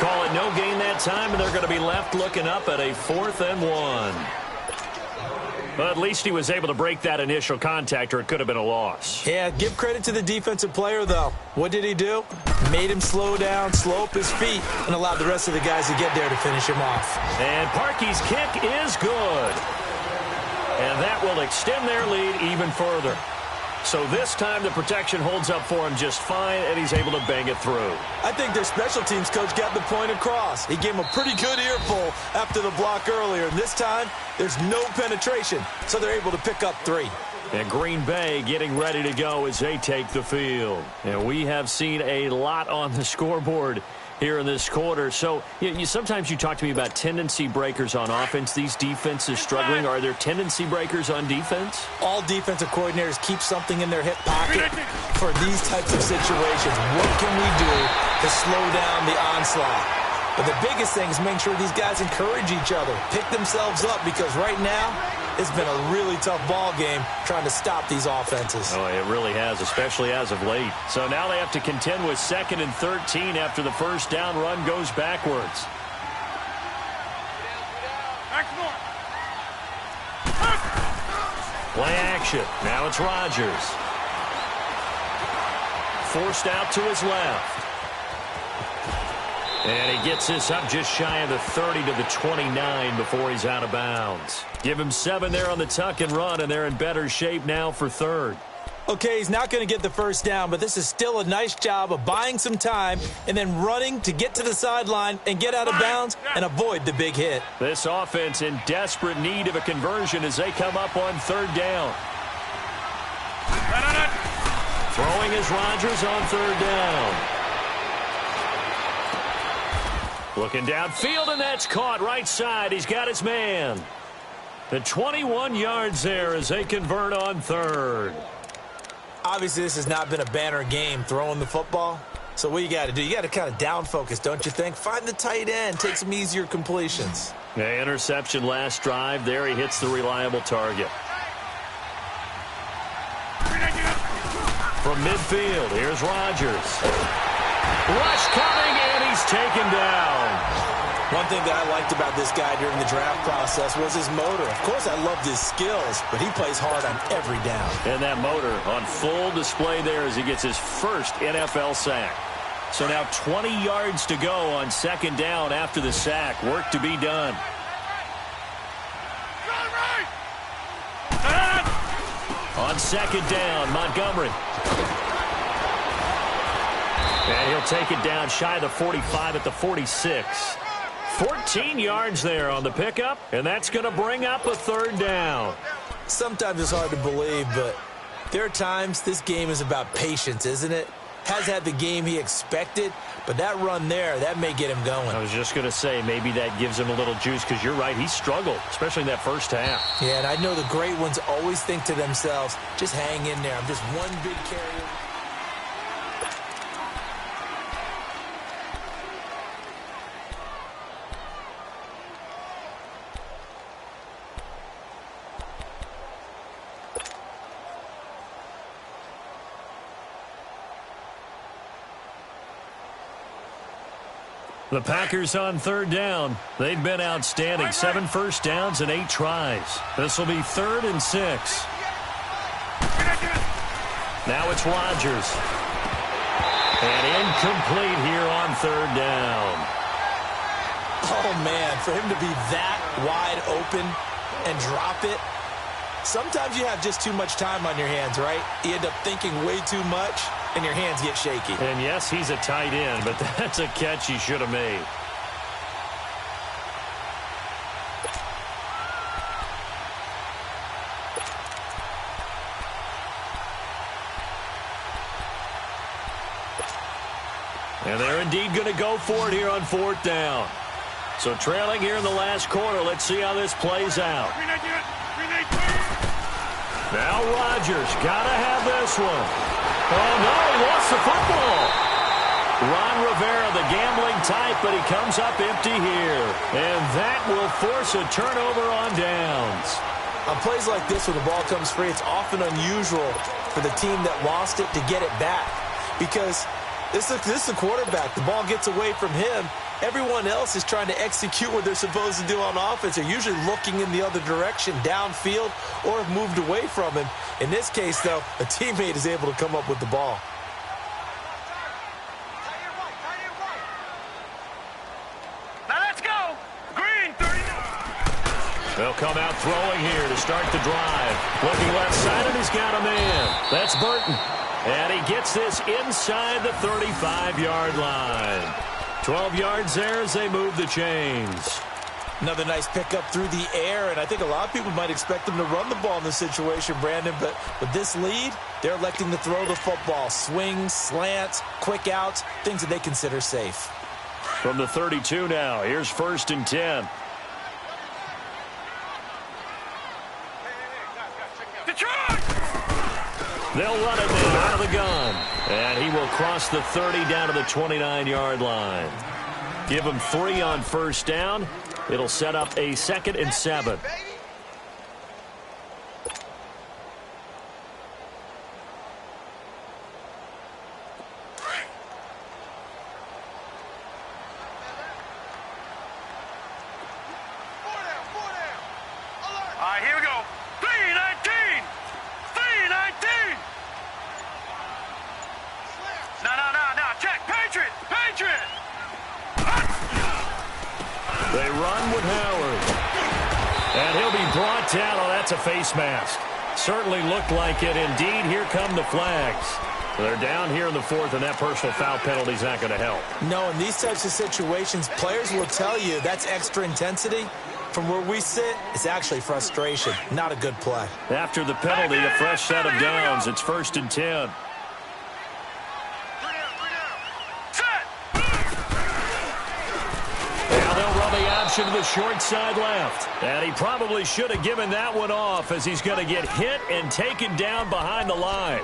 Call it no gain that time, and they're going to be left looking up at a 4th and 1. But at least he was able to break that initial contact, or it could have been a loss. Yeah, give credit to the defensive player, though. What did he do? Made him slow down, slow up his feet, and allowed the rest of the guys to get there to finish him off. And Parkey's kick is good. And that will extend their lead even further. So this time the protection holds up for him just fine, and he's able to bang it through. I think their special teams coach got the point across. He gave him a pretty good earful after the block earlier. And this time, there's no penetration, so they're able to pick up 3. And Green Bay getting ready to go as they take the field. And we have seen a lot on the scoreboard here in this quarter. So sometimes you talk to me about tendency breakers on offense. These defenses struggling. Are there tendency breakers on defense? All defensive coordinators keep something in their hip pocket for these types of situations. What can we do to slow down the onslaught? But the biggest thing is making sure these guys encourage each other, pick themselves up, because right now it's been a really tough ball game trying to stop these offenses. Oh, it really has, especially as of late. So now they have to contend with 2nd and 13 after the first down run goes backwards. Play action. Now it's Rodgers. Forced out to his left. And he gets this up just shy of the 30 to the 29 before he's out of bounds. Give him 7 there on the tuck and run, and they're in better shape now for 3rd. Okay, he's not going to get the first down, but this is still a nice job of buying some time and then running to get to the sideline and get out of bounds and avoid the big hit. This offense in desperate need of a conversion as they come up on 3rd down. Throwing is Rodgers on 3rd down. Looking downfield, and that's caught right side. He's got his man. The 21 yards there as they convert on 3rd. Obviously, this has not been a banner game throwing the football. So what you got to do, you got to kind of down focus, don't you think? Find the tight end, take some easier completions. The interception last drive. There he hits the reliable target. From midfield, here's Rodgers. Rush coming, and he's taken down. One thing that I liked about this guy during the draft process was his motor. Of course, I loved his skills, but he plays hard on every down. And that motor on full display there as he gets his first NFL sack. So now 20 yards to go on second down after the sack. Work to be done. On second down, Montgomery. And he'll take it down shy of the 45 at the 46. 14 yards there on the pickup, and that's going to bring up a third down. Sometimes it's hard to believe, but there are times this game is about patience, isn't it? Has had the game he expected, but that run there, that may get him going. I was just going to say maybe that gives him a little juice because you're right, he struggled, especially in that first half. Yeah, and I know the great ones always think to themselves, just hang in there. I'm just one big carry. The Packers on third down. They've been outstanding. 7 first downs and 8 tries. This will be 3rd and 6. Now it's Rodgers. And incomplete here on third down. Oh, man, for him to be that wide open and drop it. Sometimes you have just too much time on your hands, right? You end up thinking way too much, and your hands get shaky. And yes, he's a tight end, but that's a catch he should have made. And they're indeed going to go for it here on 4th down. So trailing here in the last quarter. Let's see how this plays out. Now Rodgers got to have this one. Oh, no, he lost the football. Ron Rivera, the gambling type, but he comes up empty here. And that will force a turnover on downs. On plays like this where the ball comes free, it's often unusual for the team that lost it to get it back. Because this is the quarterback. The ball gets away from him. Everyone else is trying to execute what they're supposed to do on offense. They're usually looking in the other direction, downfield, or have moved away from him. In this case, though, a teammate is able to come up with the ball. Now let's go. Green, 39. They'll come out throwing here to start the drive. Looking left side, and he's got a man. That's Burton. And he gets this inside the 35-yard line. 12 yards there as they move the chains. Another nice pickup through the air, and I think a lot of people might expect them to run the ball in this situation, Brandon, but with this lead, they're electing to throw the football. Swings, slants, quick outs, things that they consider safe. From the 32 now, here's 1st and 10. They'll run it out of the gun. And he will cross the 30 down to the 29-yard line. Give him 3 on first down. It'll set up a 2nd and 7. All right, here we go. 319. 319. No. Check. Patriot. They run with Howard. And he'll be brought down. Oh, that's a face mask. Certainly looked like it. Indeed, here come the flags. They're down here in the 4th, and that personal foul penalty is not going to help. No, in these types of situations, players will tell you that's extra intensity. From where we sit, it's actually frustration. Not a good play. After the penalty, a fresh set of downs. It's 1st and 10. Now they'll run the option to the short side left. And he probably should have given that one off as he's going to get hit and taken down behind the line.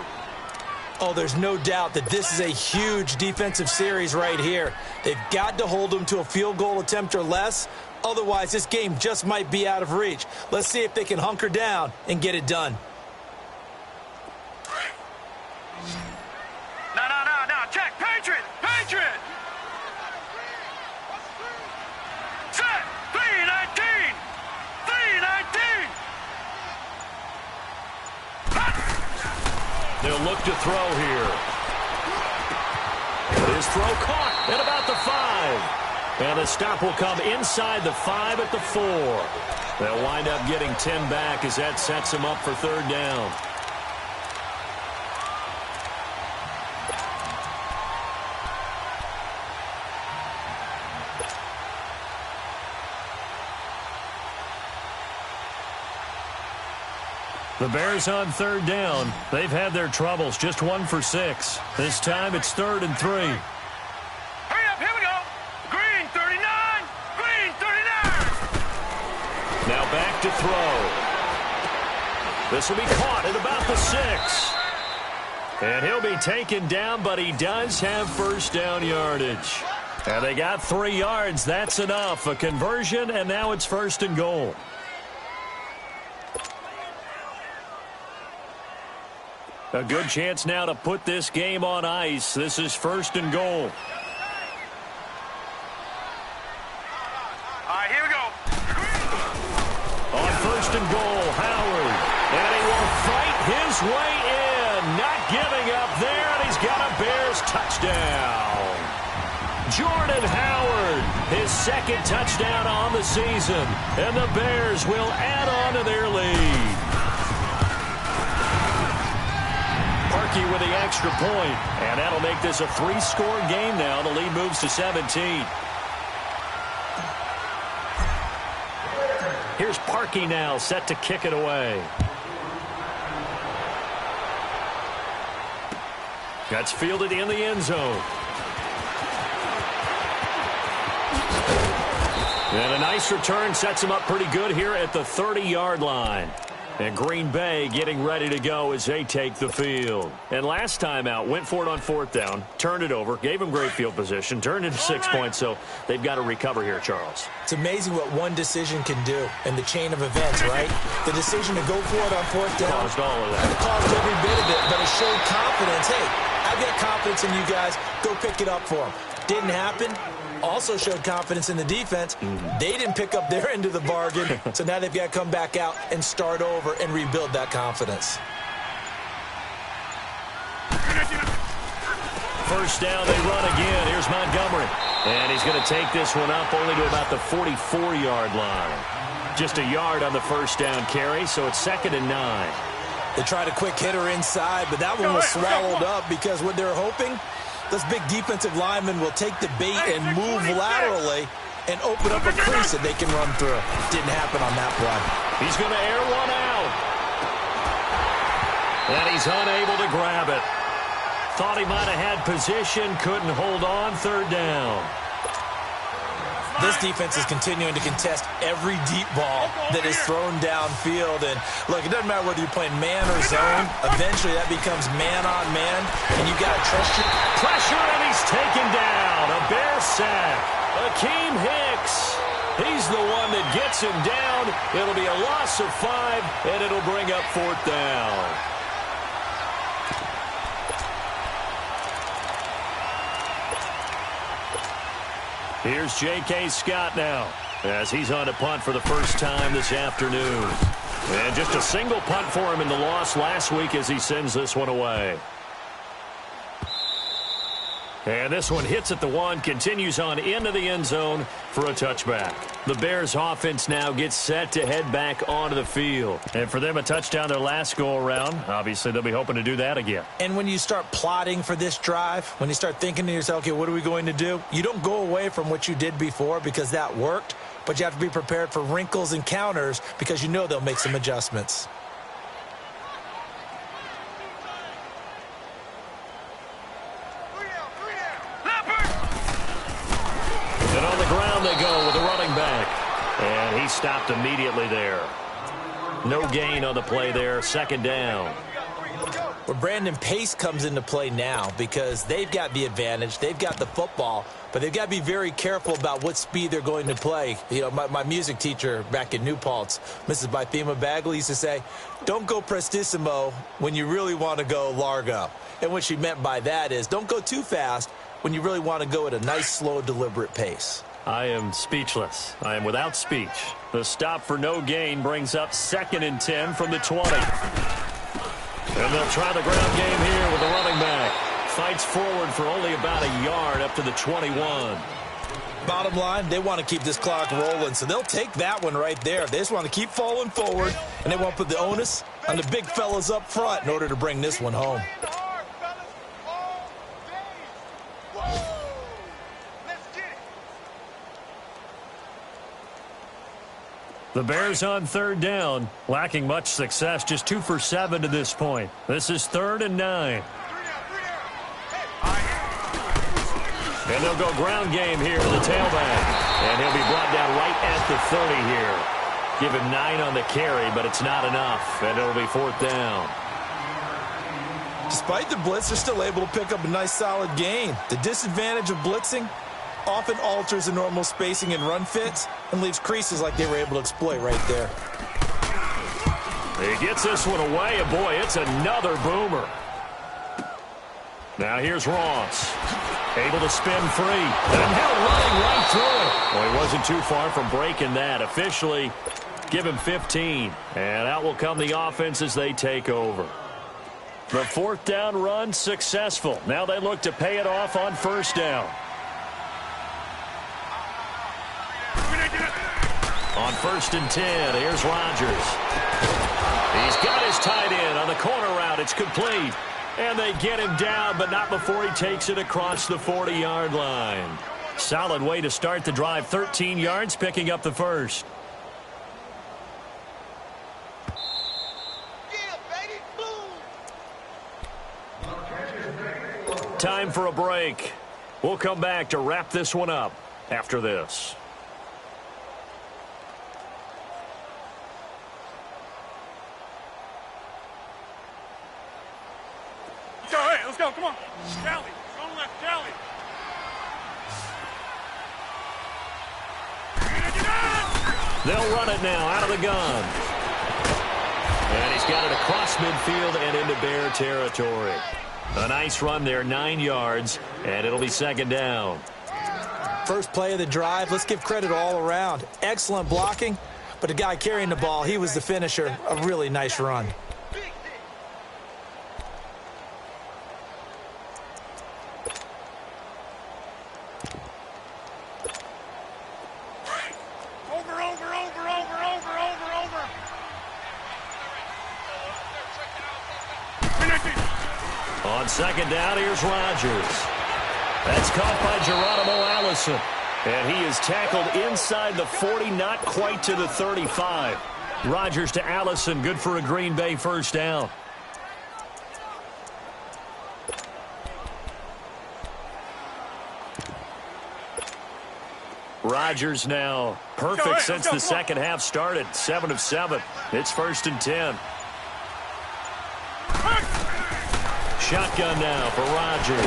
Oh, there's no doubt that this is a huge defensive series right here. They've got to hold them to a field goal attempt or less. Otherwise, this game just might be out of reach. Let's see if they can hunker down and get it done. look to throw here. His throw caught at about the 5. And the stop will come inside the 5 at the 4. They'll wind up getting 10 back as that sets them up for third down. The Bears on third down. They've had their troubles, just 1 for 6. This time it's 3rd and 3. Hurry up, here we go. Green 39, green 39. Now back to throw. This will be caught at about the 6. And he'll be taken down, but he does have first down yardage. And they got 3 yards. That's enough. A conversion, and now it's 1st and goal. A good chance now to put this game on ice. This is 1st and goal. All right, here we go. On 1st and goal, Howard. And he will fight his way in. Not giving up there, and he's got a Bears touchdown. Jordan Howard, his 2nd touchdown on the season. And the Bears will add on to their lead. Parkey with the extra point, and that'll make this a 3-score game now. The lead moves to 17. Here's Parkey now, set to kick it away. That's fielded in the end zone. And a nice return sets him up pretty good here at the 30-yard line. And Green Bay getting ready to go as they take the field. And last time out, went for it on 4th down, turned it over, gave him great field position, turned into 6 points, so they've got to recover here, Charles. It's amazing what one decision can do in the chain of events, right? The decision to go for it on 4th down. Caused all of that. It caused every bit of it, but it showed confidence. Hey, I've got confidence in you guys. Go pick it up for them. Didn't happen. Also showed confidence in the defense. They didn't pick up their end of the bargain, so now they've got to come back out and start over and rebuild that confidence. First down, they run again. Here's Montgomery. And he's going to take this one up only to about the 44-yard line. Just a yard on the first down carry, so it's 2nd and 9. They tried a quick hitter inside, but that one was swallowed up because what they're hoping, this big defensive lineman will take the bait and move laterally and open up a crease that they can run through. Didn't happen on that play. He's going to air one out. And he's unable to grab it. Thought he might have had position, couldn't hold on, 3rd down. This defense is continuing to contest every deep ball that is thrown downfield. And, look, it doesn't matter whether you're playing man or zone. Eventually, that becomes man-on-man, and you got to trust your... Pressure, and he's taken down. A Bear sack. Akeem Hicks. He's the one that gets him down. It'll be a loss of 5, and it'll bring up 4th down. Here's J.K. Scott now as he's on a punt for the first time this afternoon. And just a single punt for him in the loss last week as he sends this one away. And this one hits at the 1, continues on into the end zone for a touchback. The Bears offense now gets set to head back onto the field. And for them, a touchdown their last go-around. Obviously, they'll be hoping to do that again. And when you start plotting for this drive, when you start thinking to yourself, okay, what are we going to do? You don't go away from what you did before because that worked, but you have to be prepared for wrinkles and counters because you know they'll make some adjustments. And on the ground they go with a running back. And he stopped immediately there. No gain on the play there. 2nd down. Well, Brandon, pace comes into play now because they've got the advantage. They've got the football, but they've got to be very careful about what speed they're going to play. You know, my music teacher back in New Paltz, Mrs. Bythema Bagley, used to say, don't go prestissimo when you really want to go largo. And what she meant by that is don't go too fast when you really want to go at a nice, slow, deliberate pace. I am speechless. I am without speech. The stop for no gain brings up 2nd and 10 from the 20. And they'll try the ground game here with the running back. Fights forward for only about a yard up to the 21. Bottom line, they want to keep this clock rolling, so they'll take that one right there. They just want to keep falling forward, and they want to put the onus on the big fellas up front in order to bring this one home. The Bears on third down, lacking much success, just 2 for 7 to this point. This is 3rd and 9. And they'll go ground game here to the tailback. And he'll be brought down right at the 30 here. Give him 9 on the carry, but it's not enough. And it'll be 4th down. Despite the blitz, they're still able to pick up a nice solid gain. The disadvantage of blitzing often alters the normal spacing and run fits and leaves creases like they were able to exploit right there. He gets this one away, and boy, it's another boomer. Now here's Ross. Able to spin free. And now running right through it. Well, he wasn't too far from breaking that. Officially, give him 15. And out will come the offense as they take over. The 4th down run successful. Now they look to pay it off on 1st down. On 1st and 10, here's Rodgers. He's got his tight end on the corner route. It's complete. And they get him down, but not before he takes it across the 40-yard line. Solid way to start the drive. 13 yards, picking up the first. Time for a break. We'll come back to wrap this one up after this. Let's go, come on. Jally, strong left, Jally. They'll run it now out of the gun. And he's got it across midfield and into Bear territory. A nice run there, 9 yards, and it'll be 2nd down. First play of the drive, let's give credit all around. Excellent blocking, but the guy carrying the ball, he was the finisher. A really nice run. On 2nd down, here's Rodgers. That's caught by Geronimo Allison. And he is tackled inside the 40, not quite to the 35. Rodgers to Allison, good for a Green Bay 1st down. Rodgers now perfect since the second half started. 7 of 7. It's 1st and 10. Shotgun now for Rodgers.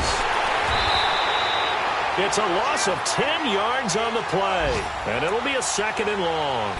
It's a loss of 10 yards on the play. And it'll be a 2nd and long.